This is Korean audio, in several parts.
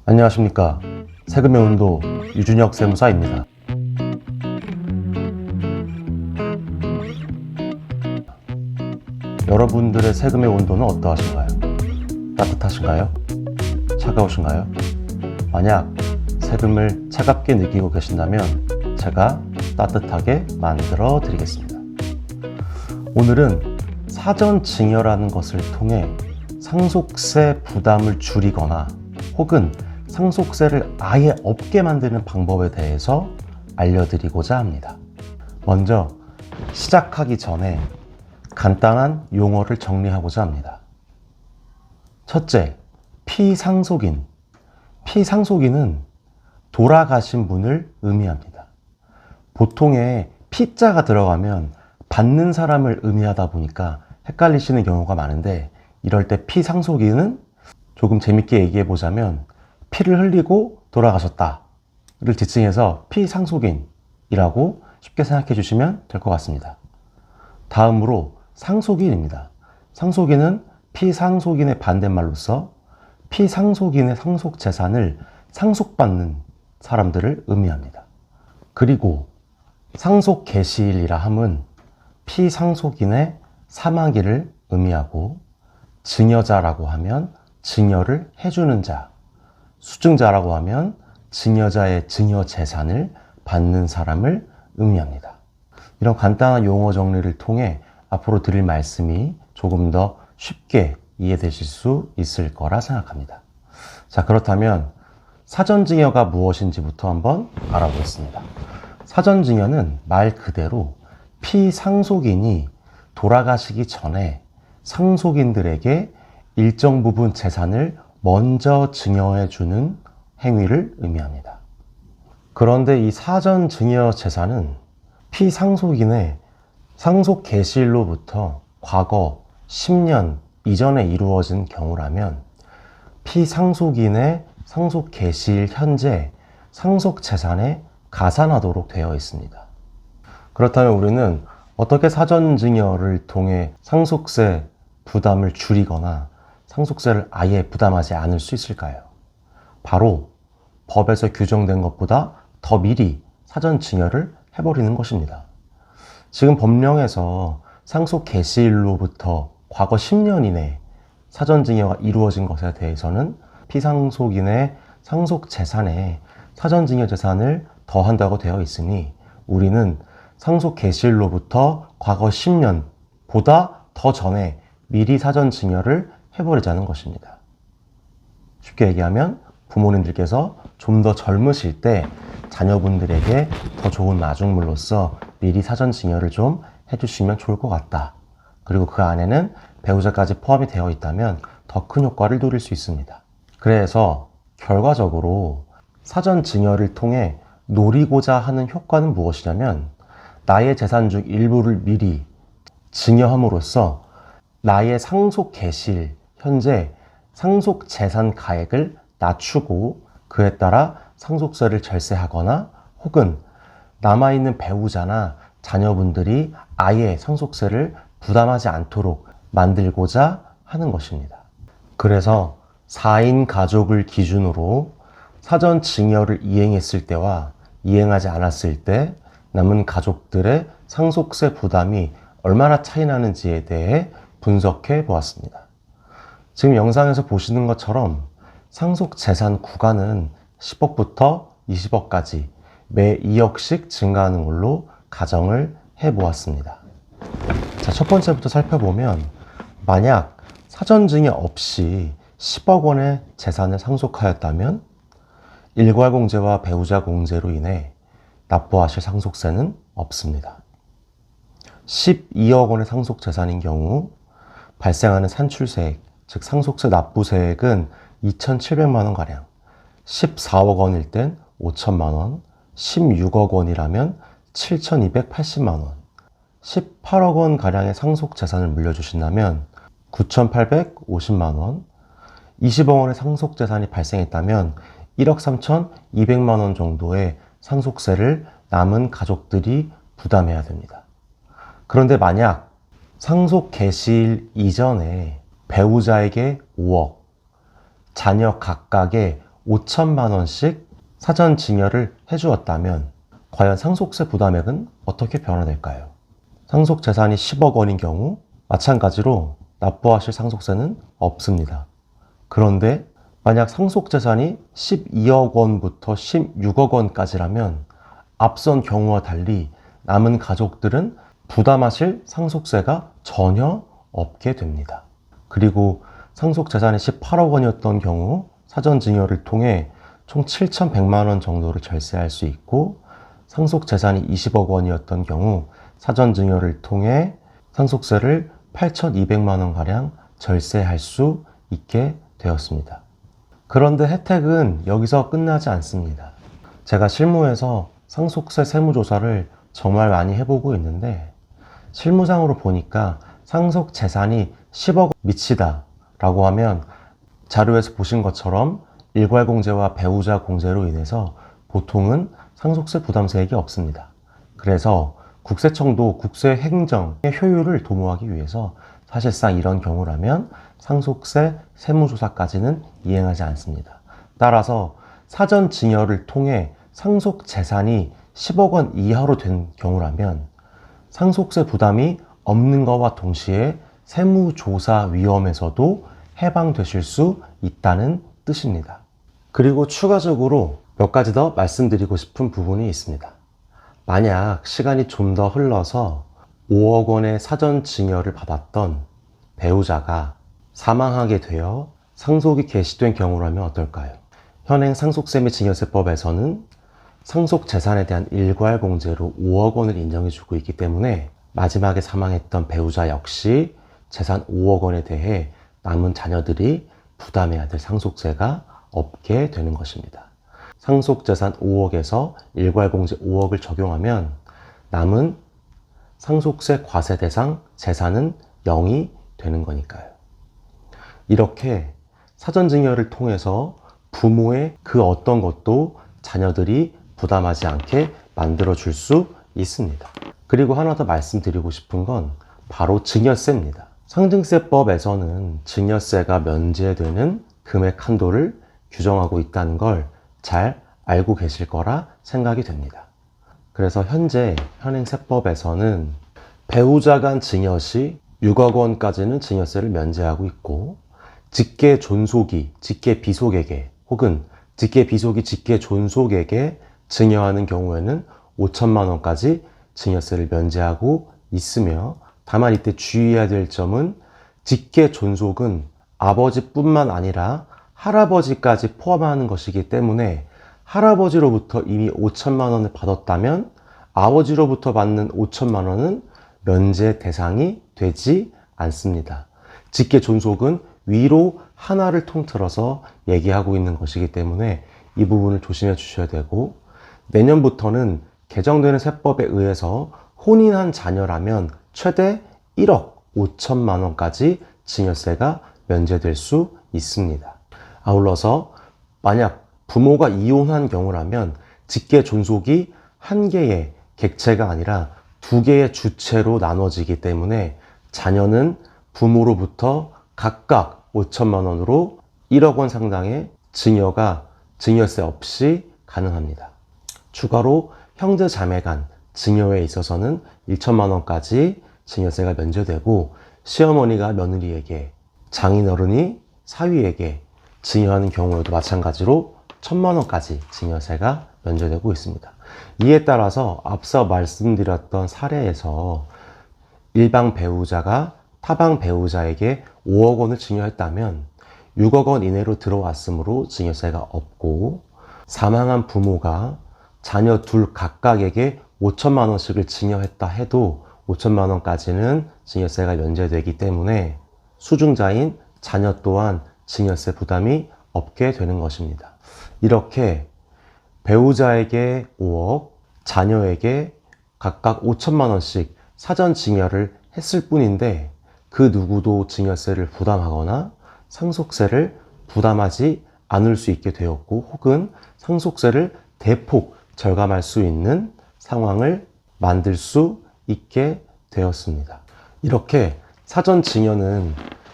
안녕하십니까. 세금의 온도 유준혁 세무사입니다. 여러분들의 세금의 온도는 어떠하신가요? 따뜻하신가요? 차가우신가요? 만약 세금을 차갑게 느끼고 계신다면 제가 따뜻하게 만들어 드리겠습니다. 오늘은 사전 증여라는 것을 통해 상속세 부담을 줄이거나 혹은 상속세를 아예 없게 만드는 방법에 대해서 알려드리고자 합니다. 먼저 시작하기 전에 간단한 용어를 정리하고자 합니다. 첫째, 피상속인. 피상속인은 돌아가신 분을 의미합니다. 보통의 피자가 들어가면 받는 사람을 의미하다 보니까 헷갈리시는 경우가 많은데, 이럴 때 피상속인은 조금 재밌게 얘기해 보자면 피를 흘리고 돌아가셨다를 지칭해서 피상속인이라고 쉽게 생각해 주시면 될 것 같습니다. 다음으로 상속인입니다. 상속인은 피상속인의 반대말로서 피상속인의 상속재산을 상속받는 사람들을 의미합니다. 그리고 상속개시일이라 함은 피상속인의 사망일을 의미하고, 증여자라고 하면 증여를 해주는 자, 수증자라고 하면 증여자의 증여 재산을 받는 사람을 의미합니다. 이런 간단한 용어 정리를 통해 앞으로 드릴 말씀이 조금 더 쉽게 이해되실 수 있을 거라 생각합니다. 자, 그렇다면 사전증여가 무엇인지부터 한번 알아보겠습니다. 사전증여는 말 그대로 피상속인이 돌아가시기 전에 상속인들에게 일정 부분 재산을 먼저 증여해주는 행위를 의미합니다. 그런데 이 사전 증여 재산은 피상속인의 상속 개시일로부터 과거 10년 이전에 이루어진 경우라면 피상속인의 상속 개시일 현재 상속 재산에 가산하도록 되어 있습니다. 그렇다면 우리는 어떻게 사전 증여를 통해 상속세 부담을 줄이거나 상속세를 아예 부담하지 않을 수 있을까요? 바로 법에서 규정된 것보다 더 미리 사전 증여를 해버리는 것입니다. 지금 법령에서 상속 개시일로부터 과거 10년 이내 사전 증여가 이루어진 것에 대해서는 피상속인의 상속 재산에 사전 증여 재산을 더한다고 되어 있으니 우리는 상속 개시일로부터 과거 10년보다 더 전에 미리 사전 증여를 해버리자는 것입니다. 쉽게 얘기하면 부모님들께서 좀 더 젊으실 때 자녀분들에게 더 좋은 마중물로서 미리 사전 증여를 좀 해주시면 좋을 것 같다. 그리고 그 안에는 배우자까지 포함이 되어 있다면 더 큰 효과를 누릴 수 있습니다. 그래서 결과적으로 사전 증여를 통해 노리고자 하는 효과는 무엇이냐면, 나의 재산 중 일부를 미리 증여함으로써 나의 상속 개시일 현재 상속 재산 가액을 낮추고 그에 따라 상속세를 절세하거나 혹은 남아있는 배우자나 자녀분들이 아예 상속세를 부담하지 않도록 만들고자 하는 것입니다. 그래서 4인 가족을 기준으로 사전 증여를 이행했을 때와 이행하지 않았을 때 남은 가족들의 상속세 부담이 얼마나 차이 나는지에 대해 분석해 보았습니다. 지금 영상에서 보시는 것처럼 상속 재산 구간은 10억부터 20억까지 매 2억씩 증가하는 걸로 가정을 해 보았습니다. 자, 첫 번째부터 살펴보면, 만약 사전 증여 없이 10억 원의 재산을 상속하였다면 일괄 공제와 배우자 공제로 인해 납부하실 상속세는 없습니다. 12억 원의 상속 재산인 경우 발생하는 산출세액, 즉 상속세 납부세액은 2,700만 원가량, 14억 원일 땐 5천만 원, 16억 원이라면 7,280만 원, 18억 원가량의 상속 재산을 물려주신다면 9,850만 원, 20억 원의 상속 재산이 발생했다면 1억 3,200만 원 정도의 상속세를 남은 가족들이 부담해야 됩니다. 그런데 만약 상속 개시일 이전에 배우자에게 5억, 자녀 각각에 5천만 원씩 사전 증여를 해주었다면 과연 상속세 부담액은 어떻게 변화될까요? 상속 재산이 10억 원인 경우 마찬가지로 납부하실 상속세는 없습니다. 그런데 만약 상속 재산이 12억 원부터 16억 원까지라면 앞선 경우와 달리 남은 가족들은 부담하실 상속세가 전혀 없게 됩니다. 그리고 상속 재산이 18억 원이었던 경우 사전 증여를 통해 총 7,100만 원 정도를 절세할 수 있고, 상속 재산이 20억 원이었던 경우 사전 증여를 통해 상속세를 8,200만 원 가량 절세할 수 있게 되었습니다. 그런데 혜택은 여기서 끝나지 않습니다. 제가 실무에서 상속세 세무조사를 정말 많이 해보고 있는데 실무상으로 보니까 상속 재산이 10억 미치다 라고 하면 자료에서 보신 것처럼 일괄공제와 배우자 공제로 인해서 보통은 상속세 부담세액이 없습니다. 그래서 국세청도 국세행정의 효율을 도모하기 위해서 사실상 이런 경우라면 상속세 세무조사까지는 이행하지 않습니다. 따라서 사전 증여를 통해 상속 재산이 10억 원 이하로 된 경우라면 상속세 부담이 없는 것과 동시에 세무조사위원회에서도 해방되실 수 있다는 뜻입니다. 그리고 추가적으로 몇 가지 더 말씀드리고 싶은 부분이 있습니다. 만약 시간이 좀 더 흘러서 5억 원의 사전 증여를 받았던 배우자가 사망하게 되어 상속이 개시된 경우라면 어떨까요? 현행 상속세 및 증여세법에서는 상속 재산에 대한 일괄공제로 5억 원을 인정해주고 있기 때문에 마지막에 사망했던 배우자 역시 재산 5억 원에 대해 남은 자녀들이 부담해야 될 상속세가 없게 되는 것입니다. 상속재산 5억에서 일괄공제 5억을 적용하면 남은 상속세 과세 대상 재산은 0이 되는 거니까요. 이렇게 사전증여를 통해서 부모의 그 어떤 것도 자녀들이 부담하지 않게 만들어줄 수 있습니다. 그리고 하나 더 말씀드리고 싶은 건 바로 증여세입니다. 상증세법에서는 증여세가 면제되는 금액 한도를 규정하고 있다는 걸 잘 알고 계실 거라 생각이 됩니다. 그래서 현재 현행 세법에서는 배우자 간 증여 시 6억 원까지는 증여세를 면제하고 있고, 직계 존속이 직계 비속에게 혹은 직계 비속이 직계 존속에게 증여하는 경우에는 5천만 원까지 증여세를 면제하고 있으며, 다만 이때 주의해야 될 점은 직계 존속은 아버지뿐만 아니라 할아버지까지 포함하는 것이기 때문에 할아버지로부터 이미 5천만 원을 받았다면 아버지로부터 받는 5천만 원은 면제 대상이 되지 않습니다. 직계 존속은 위로 하나를 통틀어서 얘기하고 있는 것이기 때문에 이 부분을 조심해 주셔야 되고, 내년부터는 개정되는 세법에 의해서 혼인한 자녀라면 최대 1억 5천만 원까지 증여세가 면제될 수 있습니다. 아울러서 만약 부모가 이혼한 경우라면 직계 존속이 한 개의 객체가 아니라 두 개의 주체로 나눠지기 때문에 자녀는 부모로부터 각각 5천만 원으로 1억 원 상당의 증여가 증여세 없이 가능합니다. 추가로 형제 자매 간 증여에 있어서는 1천만 원까지 증여세가 면제되고, 시어머니가 며느리에게, 장인어른이 사위에게 증여하는 경우에도 마찬가지로 1,000만 원까지 증여세가 면제되고 있습니다. 이에 따라서 앞서 말씀드렸던 사례에서 일방 배우자가 타방 배우자에게 5억 원을 증여했다면 6억 원 이내로 들어왔으므로 증여세가 없고, 사망한 부모가 자녀 둘 각각에게 5천만 원씩을 증여했다 해도 5천만 원까지는 증여세가 면제되기 때문에 수증자인 자녀 또한 증여세 부담이 없게 되는 것입니다. 이렇게 배우자에게 5억, 자녀에게 각각 5천만 원씩 사전 증여를 했을 뿐인데 그 누구도 증여세를 부담하거나 상속세를 부담하지 않을 수 있게 되었고, 혹은 상속세를 대폭 절감할 수 있는 상황을 만들 수 있게 되었습니다. 이렇게 사전 증여는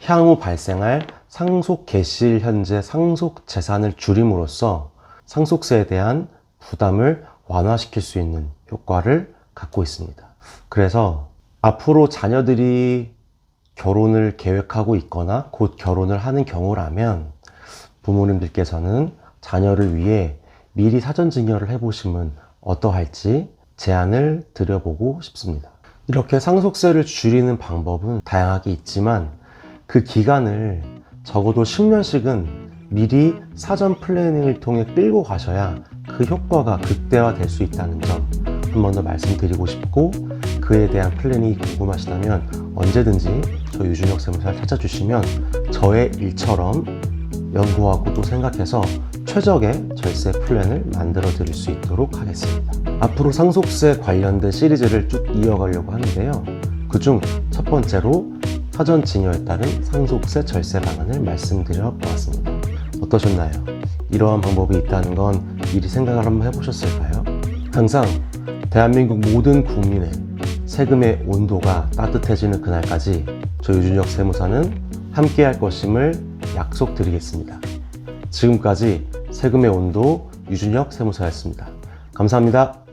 향후 발생할 상속 개시일 현재 상속 재산을 줄임으로써 상속세에 대한 부담을 완화시킬 수 있는 효과를 갖고 있습니다. 그래서 앞으로 자녀들이 결혼을 계획하고 있거나 곧 결혼을 하는 경우라면 부모님들께서는 자녀를 위해 미리 사전 증여를 해보시면 어떠할지 제안을 드려보고 싶습니다. 이렇게 상속세를 줄이는 방법은 다양하게 있지만 그 기간을 적어도 10년씩은 미리 사전 플래닝을 통해 끌고 가셔야 그 효과가 극대화될 수 있다는 점 한 번 더 말씀드리고 싶고, 그에 대한 플래닝이 궁금하시다면 언제든지 저 유준혁 세무사를 찾아주시면 저의 일처럼 연구하고 또 생각해서 최적의 절세 플랜을 만들어 드릴 수 있도록 하겠습니다. 앞으로 상속세 관련된 시리즈를 쭉 이어가려고 하는데요. 그중 첫 번째로 사전 증여에 따른 상속세 절세 방안을 말씀드려 보았습니다. 어떠셨나요? 이러한 방법이 있다는 건 미리 생각을 한번 해보셨을까요? 항상 대한민국 모든 국민의 세금의 온도가 따뜻해지는 그날까지 저 유준혁 세무사는 함께 할 것임을 약속드리겠습니다. 지금까지 세금의 온도 유준혁 세무사였습니다. 감사합니다.